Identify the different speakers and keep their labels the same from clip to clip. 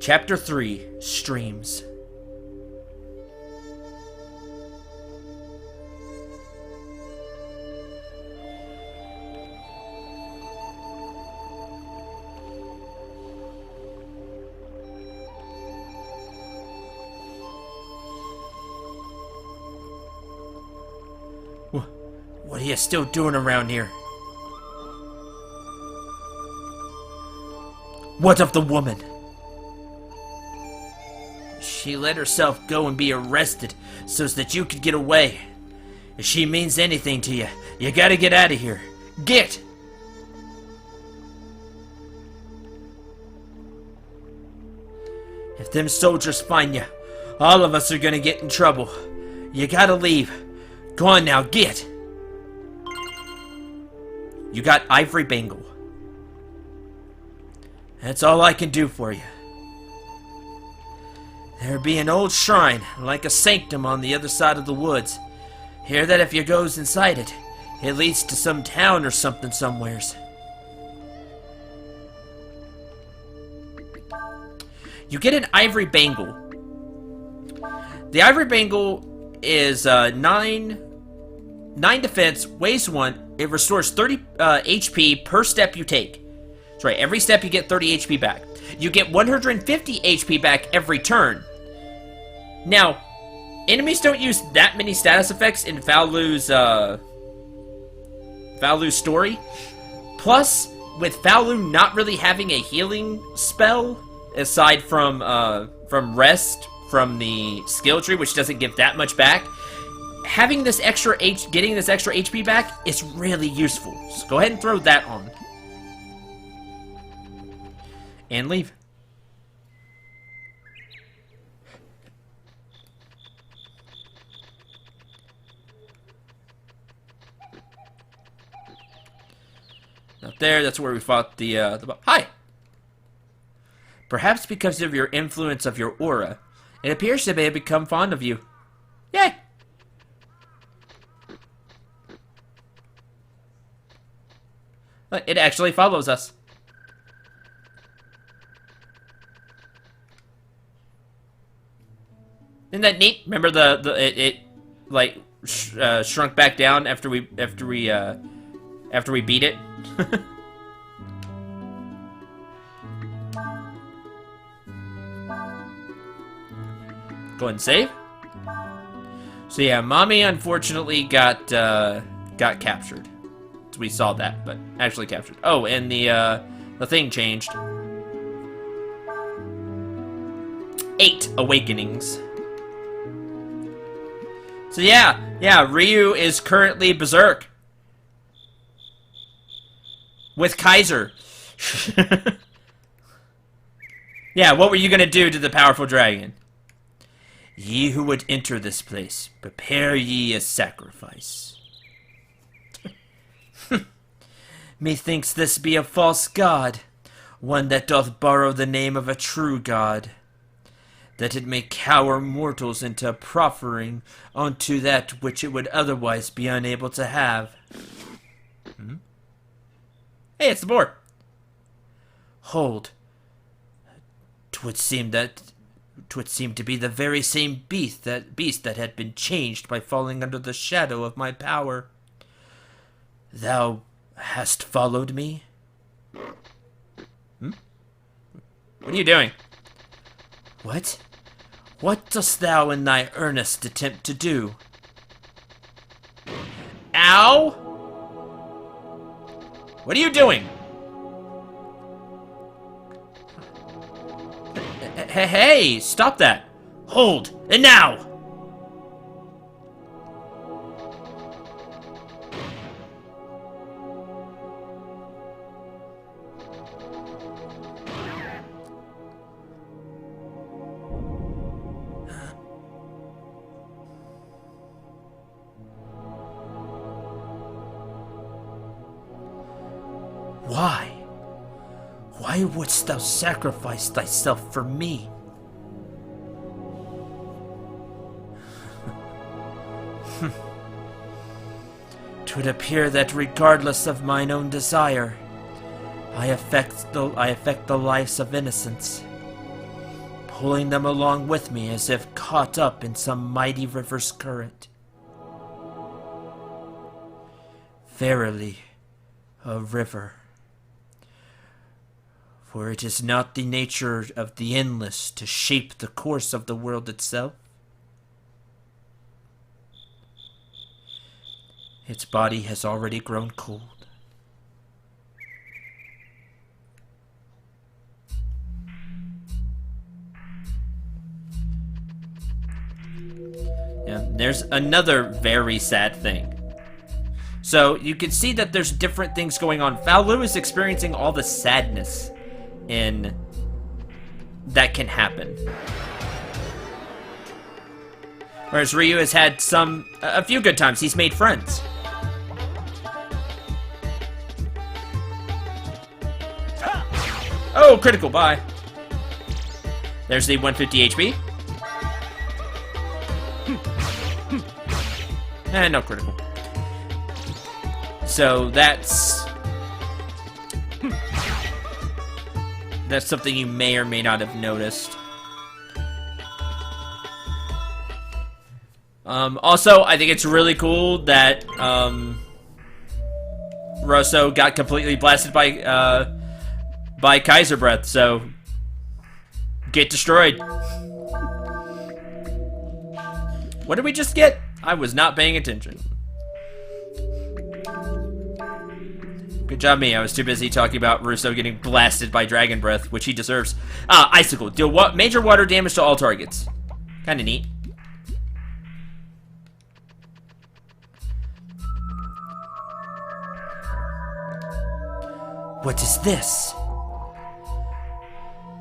Speaker 1: Chapter 3, Streams. What are you still doing around here? What of the woman? She let herself go and be arrested so that you could get away. If she means anything to you, you gotta get out of here. Get! If them soldiers find you, all of us are gonna get in trouble. You gotta leave. Go on now, get! You got Ivory Bangle. That's all I can do for you. There be an old shrine, like a sanctum on the other side of the woods. Hear that if you goes inside it, it leads to some town or something somewheres. You get an Ivory Bangle. The Ivory Bangle is 9 defense, weighs 1. It restores 30 HP per step you take. That's right, every step you get 30 HP back. You get 150 HP back every turn. Now, enemies don't use that many status effects in Valu's story. Plus, with Valu not really having a healing spell, aside from rest from the skill tree, which doesn't give that much back, having this extra getting this extra HP back is really useful. So go ahead and throw that on. And leave. Up there, that's where we fought the Hi! Perhaps because of your influence of your aura, it appears they may have become fond of you. Yay! It actually follows us. Isn't that neat? Remember it like shrunk back down after we beat it. Go ahead and save. So yeah, Mommy unfortunately got captured. So we saw that, but actually captured. Oh, and the thing changed. 8 awakenings. So yeah, Ryu is currently berserk. With Kaiser. Yeah, what were you gonna do to the powerful dragon? Ye who would enter this place, prepare ye a sacrifice. Methinks this be a false god, one that doth borrow the name of a true god, that it may cower mortals into proffering unto that which it would otherwise be unable to have. Hey, it's the boar. Hold. 'Twould seem to be the very same beast that had been changed by falling under the shadow of my power. Thou hast followed me? What are you doing? What? What dost thou in thy earnest attempt to do? Ow! What are you doing? Hey, stop that! Hold, and now! Why? Why wouldst thou sacrifice thyself for me? 'Twould appear that regardless of mine own desire, I affect the lives of innocents. pulling them along with me as if caught up in some mighty river's current. Verily, a river. For it is not the nature of the endless to shape the course of the world itself. Its body has already grown cold. Yeah, there's another very sad thing. So you can see that there's different things going on. Faolu is experiencing all the sadness that can happen. Whereas Ryu has had a few good times. He's made friends. Oh, critical, bye. There's the 150 HP. And no critical. So that's something you may or may not have noticed. Also, I think it's really cool that Rosso got completely blasted by Kaiser Breath, so get destroyed. What did we just get? I was not paying attention. Good job, me. I was too busy talking about Russo getting blasted by Dragon Breath, which he deserves. Icicle. Deal major water damage to all targets. Kinda neat. What is this?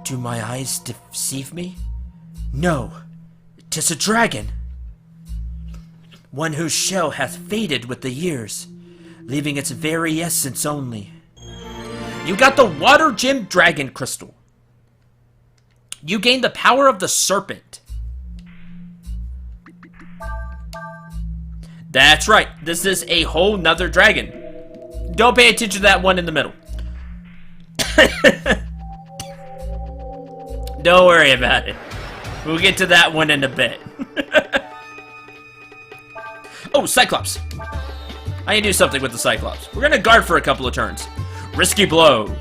Speaker 1: Do my eyes deceive me? No, 'tis a dragon. One whose shell hath faded with the years, leaving its very essence only. You got the Water Gem Dragon Crystal. You gain the power of the serpent. That's right, this is a whole nother dragon. Don't pay attention to that one in the middle. Don't worry about it. We'll get to that one in a bit. Oh, Cyclops. I can do something with the Cyclops. We're gonna guard for a couple of turns. Risky blow.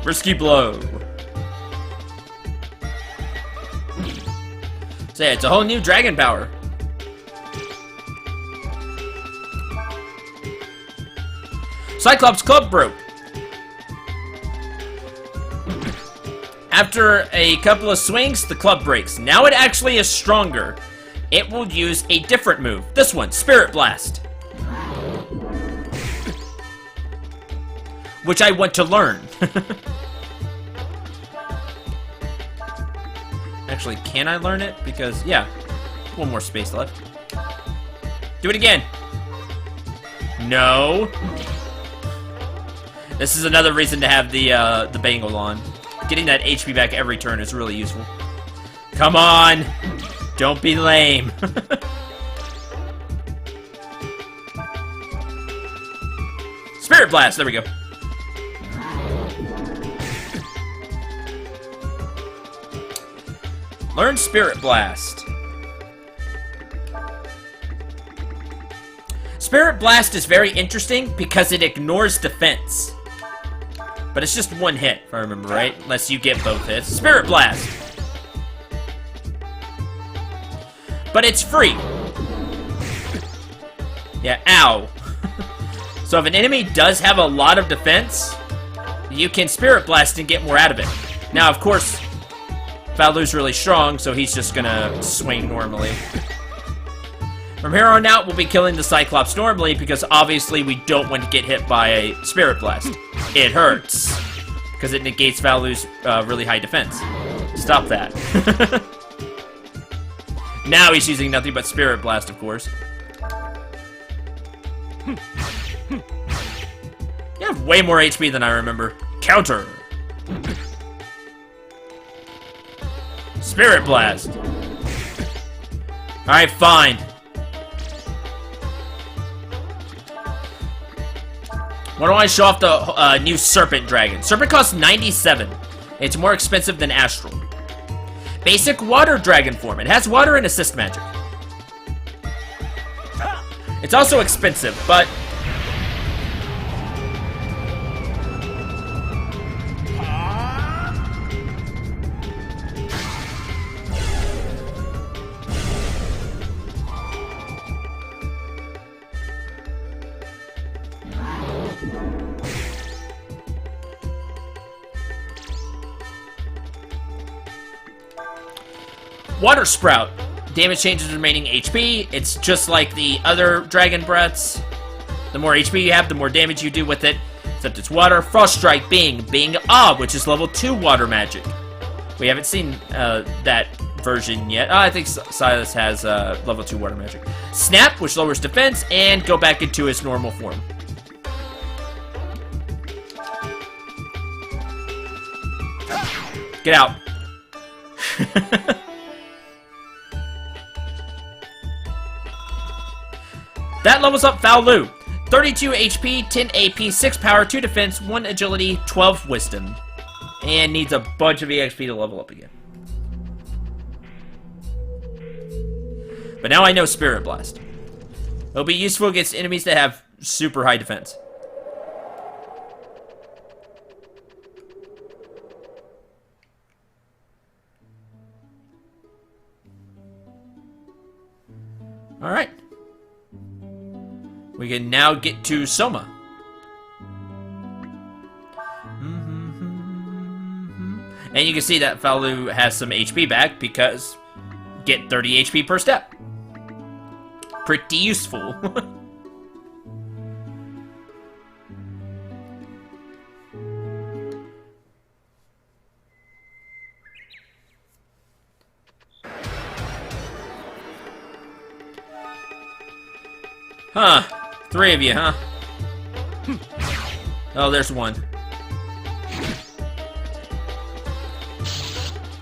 Speaker 1: Risky blow. So yeah, it's a whole new dragon power. Cyclops Club broke. After a couple of swings, the club breaks. Now it actually is stronger. It will use a different move. This one, Spirit Blast. Which I want to learn. Actually, can I learn it? Because, yeah, one more space left. Do it again. No. This is another reason to have the bangle on. Getting that HP back every turn is really useful. Come on! Don't be lame. Spirit Blast, there we go. Learn Spirit Blast. Spirit Blast is very interesting because it ignores defense. But it's just one hit, if I remember right. Unless you get both hits. Spirit Blast! But it's free. Yeah, ow. So if an enemy does have a lot of defense, you can Spirit Blast and get more out of it. Now, of course, Faolu's really strong, so he's just gonna swing normally. From here on out, we'll be killing the Cyclops normally, because obviously we don't want to get hit by a Spirit Blast. It hurts, because it negates Faolu's really high defense. Stop that. Now he's using nothing but Spirit Blast, of course. You have way more HP than I remember. Counter! Spirit Blast! Alright, fine. Why don't I show off the new Serpent Dragon? Serpent costs 97. It's more expensive than Astral. Basic Water Dragon form. It has water and assist magic. It's also expensive, but... Water Sprout. Damage changes remaining HP. It's just like the other Dragon Breaths. The more HP you have, the more damage you do with it. Except it's water. Frost Strike, Bing. Bing Ah, which is level 2 water magic. We haven't seen that version yet. I think Silas has level 2 water magic. Snap, which lowers defense, and go back into his normal form. Get out. That levels up Faolu. 32 HP, 10 AP, 6 power, 2 defense, 1 agility, 12 wisdom. And needs a bunch of EXP to level up again. But now I know Spirit Blast. It'll be useful against enemies that have super high defense. Alright. We can now get to Soma. And you can see that Faolu has some HP back because get 30 HP per step. Pretty useful. Huh. 3 of you, huh? Oh, there's one.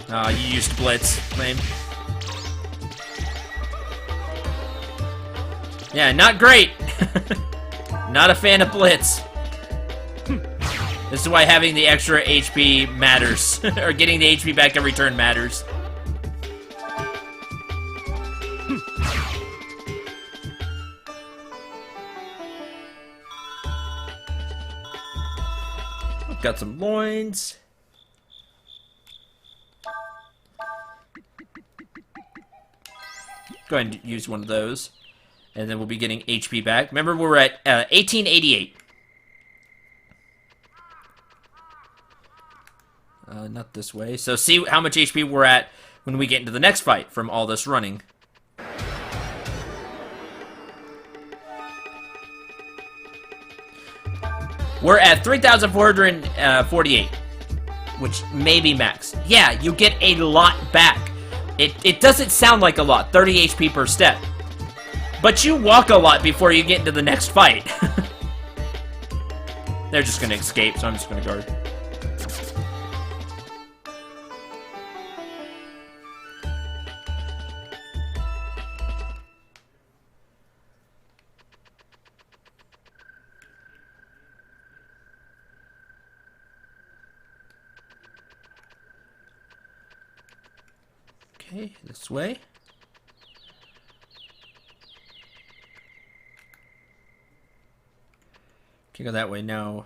Speaker 1: Oh, you used Blitz. Lame. Yeah, not great. Not a fan of Blitz. This is why having the extra HP matters. Or getting the HP back every turn matters. Got some loins. Go ahead and use one of those. And then we'll be getting HP back. Remember, we're at 1888. Not this way. So see how much HP we're at when we get into the next fight from all this running. We're at 3,448, which may be max. Yeah, you get a lot back. It doesn't sound like a lot, 30 HP per step. But you walk a lot before you get into the next fight. They're just going to escape, so I'm just going to guard. Okay, this way. Can't go that way, no.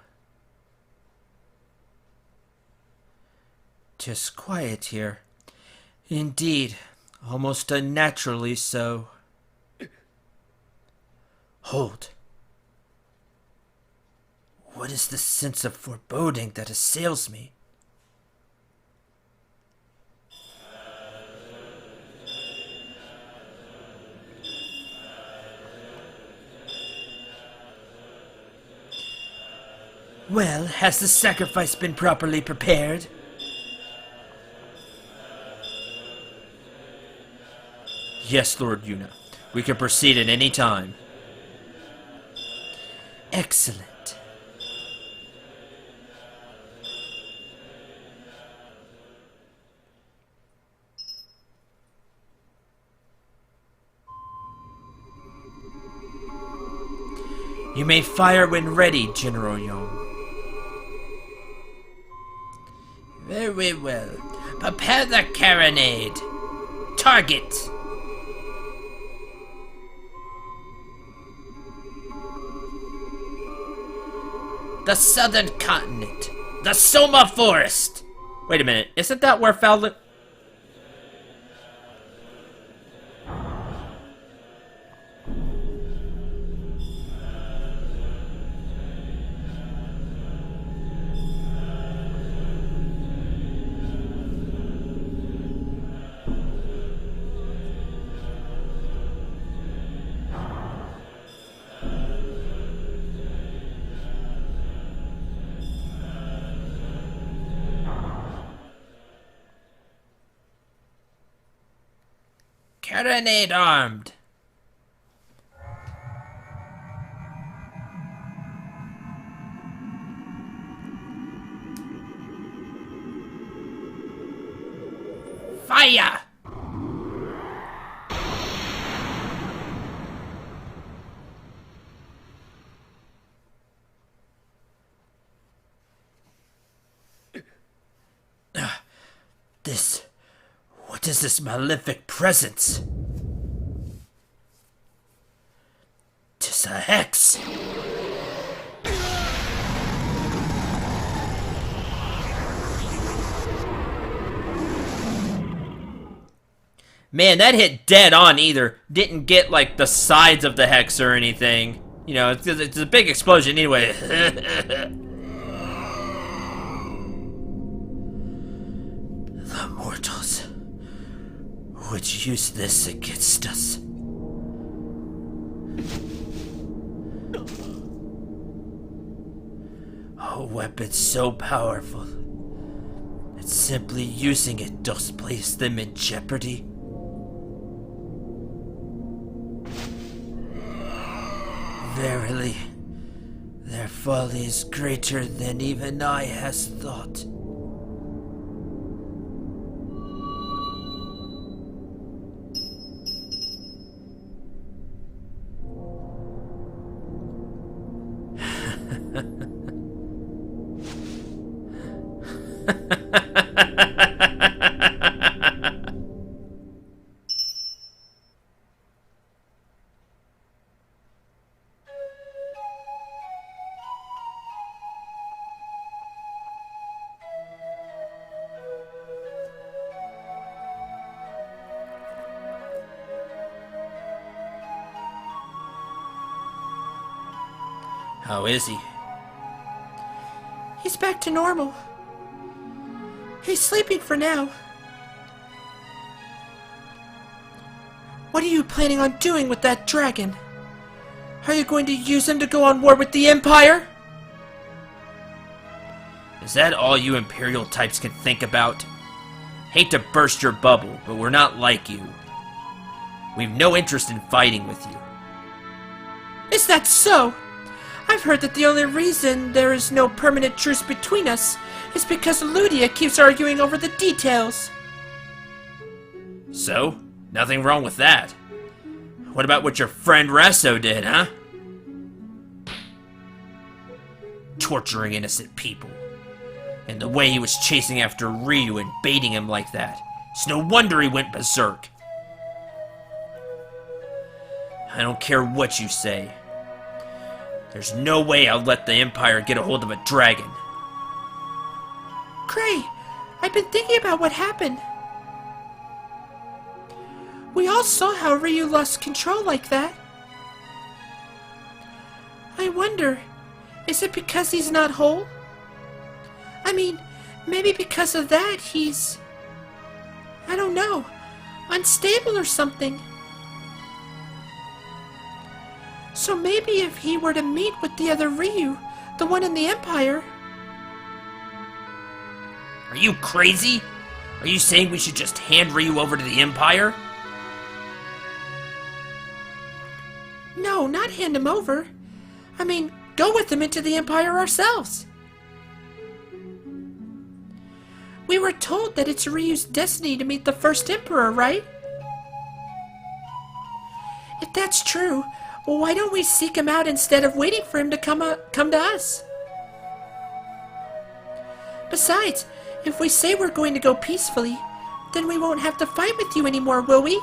Speaker 1: Tis quiet here. Indeed, almost unnaturally so. Hold. What is the sense of foreboding that assails me? Well, has the sacrifice been properly prepared? Yes, Lord Yuna. We can proceed at any time. Excellent. You may fire when ready, General Young. Very well. Prepare the carronade. Target. The southern continent. The Soma Forest. Wait a minute. Isn't that where Fowler... Carronade armed. Fire! What is this malefic presence? 'Tis a hex! Man, that hit dead on either. Didn't get, like, the sides of the hex or anything. You know, it's a big explosion anyway. The mortals would use this against us. A weapon so powerful that simply using it does place them in jeopardy. Verily, their folly is greater than even I has thought. How is he? He's back to normal. He's sleeping for now. What are you planning on doing with that dragon? Are you going to use him to go on war with the Empire? Is that all you Imperial types can think about? Hate to burst your bubble, but we're not like you. We've no interest in fighting with you. Is that so? I've heard that the only reason there is no permanent truce between us is because Ludia keeps arguing over the details. So? Nothing wrong with that. What about what your friend Resso did, huh? Torturing innocent people. And the way he was chasing after Ryu and baiting him like that. It's no wonder he went berserk. I don't care what you say. There's no way I'll let the Empire get a hold of a dragon. Gray, I've been thinking about what happened. We all saw how Ryu lost control like that. I wonder, is it because he's not whole? I mean, maybe because of that he's... I don't know, unstable or something. So maybe if he were to meet with the other Ryu, the one in the Empire... Are you crazy? Are you saying we should just hand Ryu over to the Empire? No, not hand him over. I mean, go with him into the Empire ourselves. We were told that it's Ryu's destiny to meet the first Emperor, right? If that's true, Why don't we seek him out instead of waiting for him to come to us? Besides, if we say we're going to go peacefully, then we won't have to fight with you anymore, will we?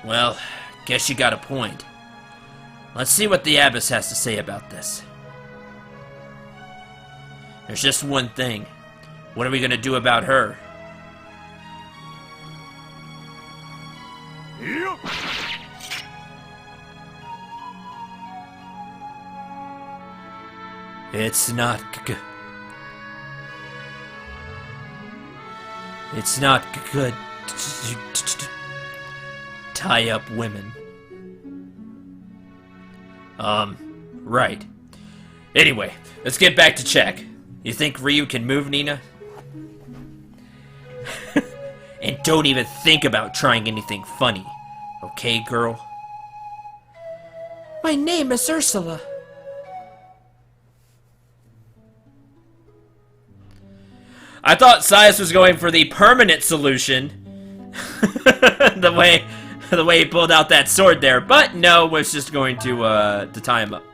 Speaker 1: Well, guess you got a point. Let's see what the Abbess has to say about this. There's just one thing. What are we gonna do about her?
Speaker 2: Yep.
Speaker 1: It's not good to tie up women. Right. Anyway, let's get back to check. You think Ryu can move, Nina? And don't even think about trying anything funny. Okay, girl? My name is Ursula. I thought Sias was going for the permanent solution. the way he pulled out that sword there, but no, was just going to tie him up.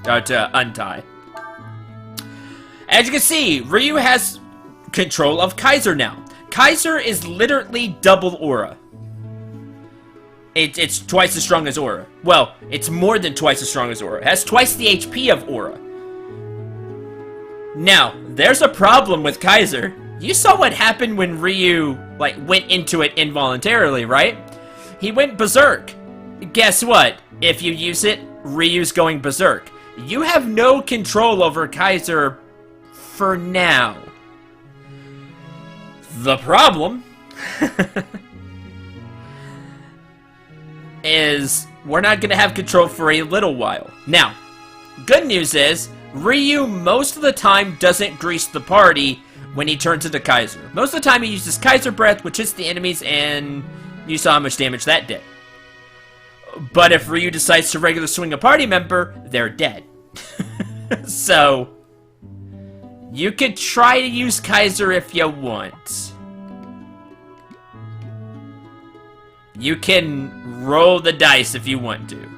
Speaker 1: To untie. As you can see, Ryu has control of Kaiser now. Kaiser is literally double aura. It's twice as strong as aura. Well, it's more than twice as strong as aura. It has twice the HP of aura. Now, there's a problem with Kaiser. You saw what happened when Ryu, went into it involuntarily, right? He went berserk. Guess what? If you use it, Ryu's going berserk. You have no control over Kaiser for now. The problem is we're not going to have control for a little while. Now, good news is Ryu most of the time doesn't grease the party when he turns into Kaiser. Most of the time he uses Kaiser Breath, which hits the enemies, and you saw how much damage that did. But if Ryu decides to regular swing a party member, they're dead. So, you could try to use Kaiser if you want. You can roll the dice if you want to.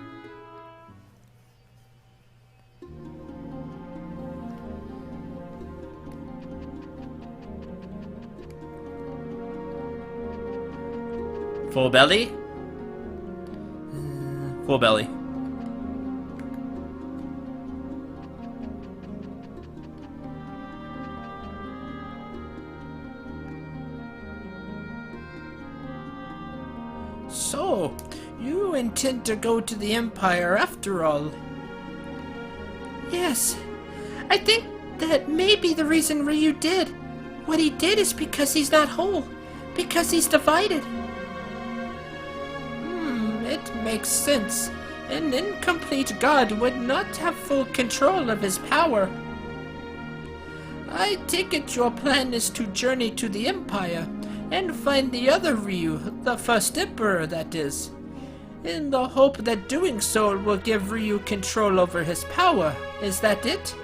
Speaker 1: Full belly? Full belly. So, you intend to go to the Empire after all? Yes. I think that maybe the reason Ryu did what he did is because he's not whole. Because he's divided. It makes sense. An incomplete god would not have full control of his power. I take it your plan is to journey to the Empire and find the other Ryu, the first Emperor, that is, in the hope that doing so will give Ryu control over his power. Is that it?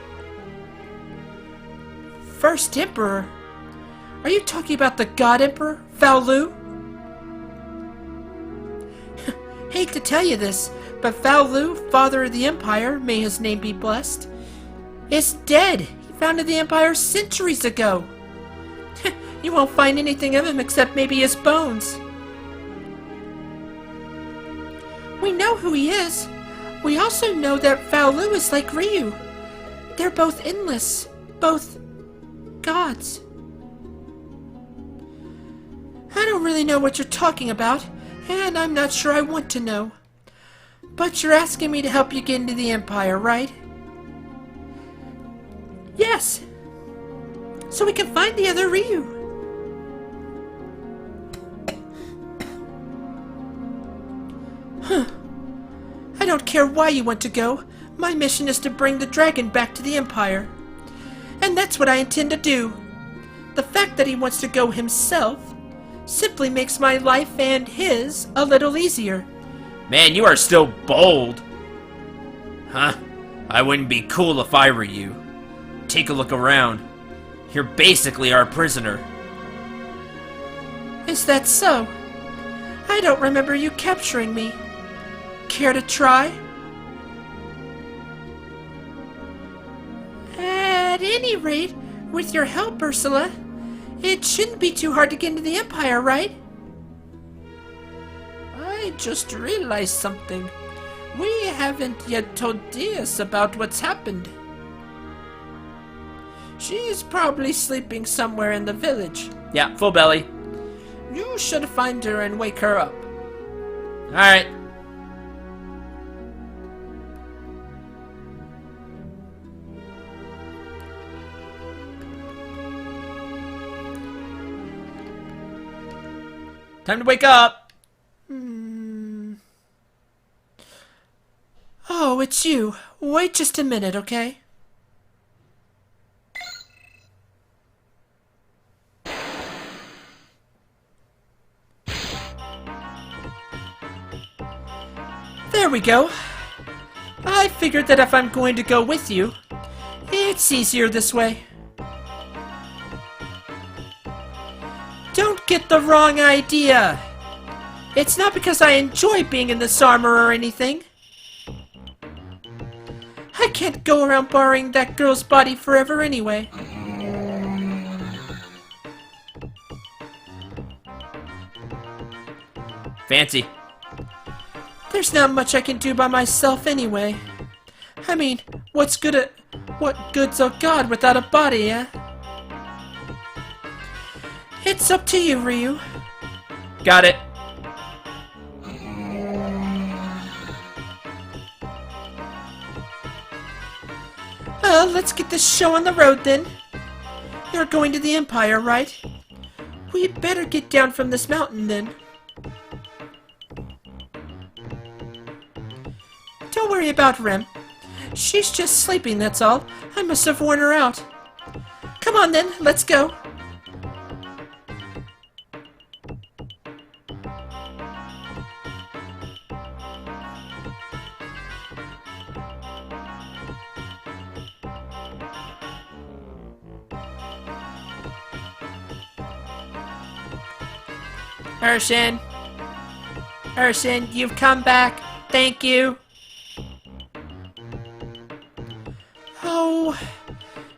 Speaker 1: First Emperor? Are you talking about the God Emperor, Val Lu? Hate to tell you this, but Val Lu, father of the Empire, may his name be blessed, is dead. He founded the Empire centuries ago. You won't find anything of him except maybe his bones. We know who he is. We also know that Val Lu is like Ryu. They're both endless, both gods. I don't really know what you're talking about, and I'm not sure I want to know. But you're asking me to help you get into the Empire, right? Yes. So we can find the other Ryu. I don't care why you want to go. My mission is to bring the dragon back to the Empire. And that's what I intend to do. The fact that he wants to go himself simply makes my life and his a little easier. Man, you are still bold. Huh? I wouldn't be cool if I were you. Take a look around. You're basically our prisoner.
Speaker 2: Is that so? I don't remember you capturing me. Care to try? At any rate, with your help, Ursula, it shouldn't be too hard to get into the Empire, right? I just realized something. We haven't yet told Diaz about what's happened. She's probably sleeping somewhere in the village.
Speaker 1: Yeah, full belly.
Speaker 2: You should find her and wake her up.
Speaker 1: Alright. Time to wake up.
Speaker 2: Oh, it's you. Wait just a minute, okay? There we go. I figured that if I'm going to go with you, it's easier this way. Don't get the wrong idea. It's not because I enjoy being in this armor or anything. I can't go around borrowing that girl's body forever anyway.
Speaker 1: Fancy.
Speaker 2: There's not much I can do by myself anyway. I mean, what good's a god without a body, eh? It's up to you, Ryu.
Speaker 1: Got it.
Speaker 2: Let's get this show on the road then. You're going to the Empire, right? We better get down from this mountain then. Don't worry about Rem. She's just sleeping, that's all. I must have worn her out. Come on then, let's go. Urshin, you've come back. Thank you. Oh,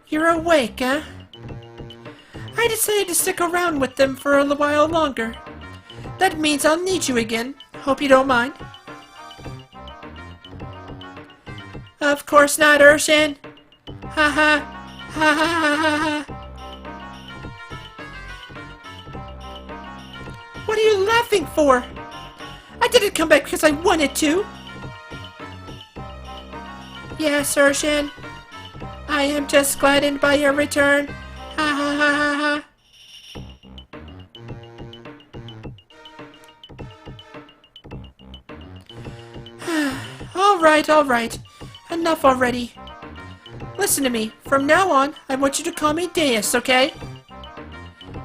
Speaker 2: you're awake, huh? I decided to stick around with them for a while longer. That means I'll need you again. Hope you don't mind. Of course not, Urshin. Ha ha. Ha ha ha ha ha. What are you laughing for? I didn't come back because I wanted to. Yes, Urshin. I am just gladdened by your return. Ha ha ha ha ha. All right. Enough already. Listen to me. From now on, I want you to call me Deus, okay?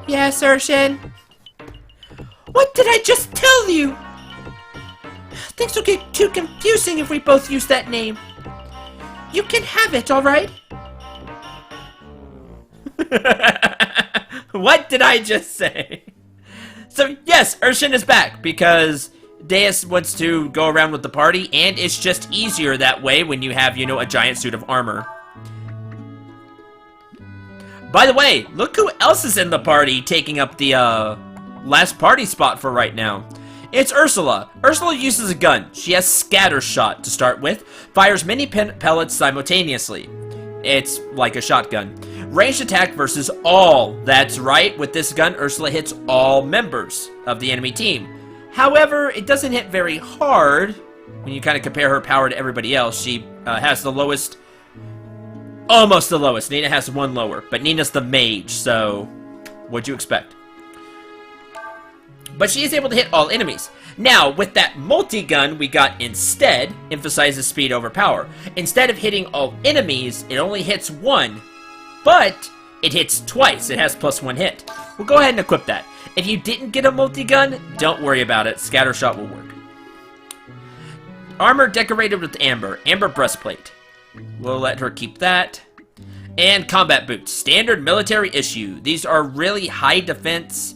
Speaker 2: Yes, Urshin. What did I just tell you? Things will get too confusing if we both use that name. You can have it, alright?
Speaker 1: What did I just say? So, yes, Urshin is back because Deus wants to go around with the party, and it's just easier that way when you have, a giant suit of armor. By the way, look who else is in the party taking up the, last party spot for right now. It's Ursula. Ursula uses a gun. She has scatter shot to start with, fires many pellets simultaneously. It's like a shotgun. Ranged attack versus all. That's right, with this gun, Ursula hits all members of the enemy team. However, it doesn't hit very hard when you kind of compare her power to everybody else. She has the lowest, almost the lowest. Nina has one lower, but Nina's the mage, so what'd you expect? But she is able to hit all enemies. Now, with that multi-gun we got instead, emphasizes speed over power. Instead of hitting all enemies, it only hits one, but it hits twice. It has +1 hit. We'll go ahead and equip that. If you didn't get a multi-gun, don't worry about it. Scatter shot will work. Armor decorated with amber. Amber breastplate. We'll let her keep that. And combat boots. Standard military issue. These are really high defense,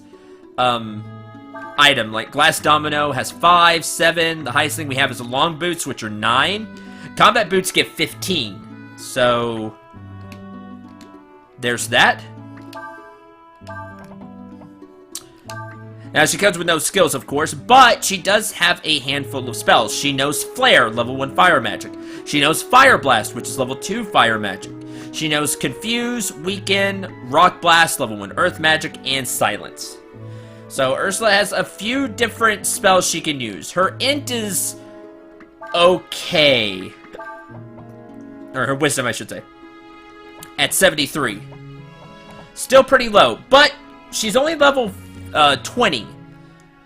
Speaker 1: item. Like, Glass Domino has 5, 7. The highest thing we have is the Long Boots, which are 9. Combat Boots get 15. So, there's that. Now, she comes with no skills, of course, but she does have a handful of spells. She knows Flare, level 1 fire magic. She knows Fire Blast, which is level 2 fire magic. She knows Confuse, Weaken, Rock Blast, level 1 earth magic, and Silence. So, Ursula has a few different spells she can use. Her int is okay. Or her wisdom, I should say. At 73. Still pretty low, but she's only level 20.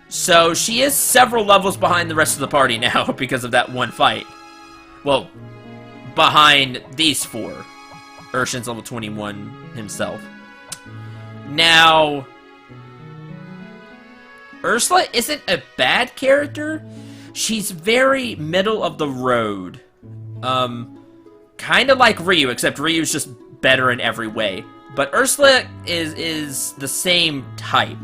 Speaker 1: So she is several levels behind the rest of the party now because of that one fight. Well, behind these 4. Urshan's level 21 himself. Now, Ursula isn't a bad character. She's very middle of the road. Kind of like Ryu, except Ryu's just better in every way. But Ursula is the same type.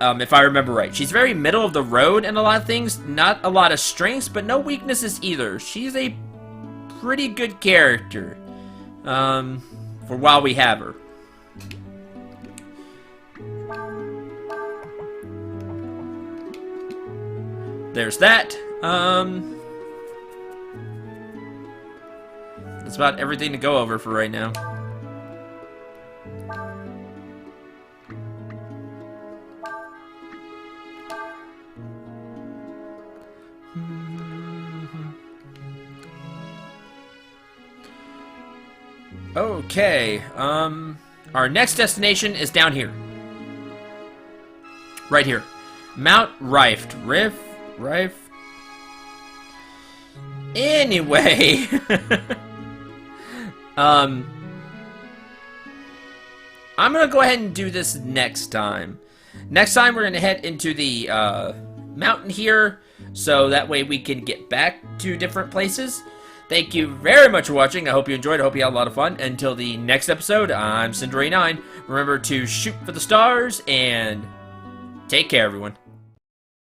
Speaker 1: If I remember right. She's very middle of the road in a lot of things. Not a lot of strengths, but no weaknesses either. She's a pretty good character. For while we have her. There's that. That's about everything to go over for right now. Okay, our next destination is down here. Right here. Mount Rift. Rift? Anyway. I'm gonna go ahead and do this next time. Next time we're gonna head into the, mountain here, so that way we can get back to different places. Thank you very much for watching. I hope you enjoyed. I hope you had a lot of fun. Until the next episode, I'm Cendril. Remember to shoot for the stars, and take care, everyone.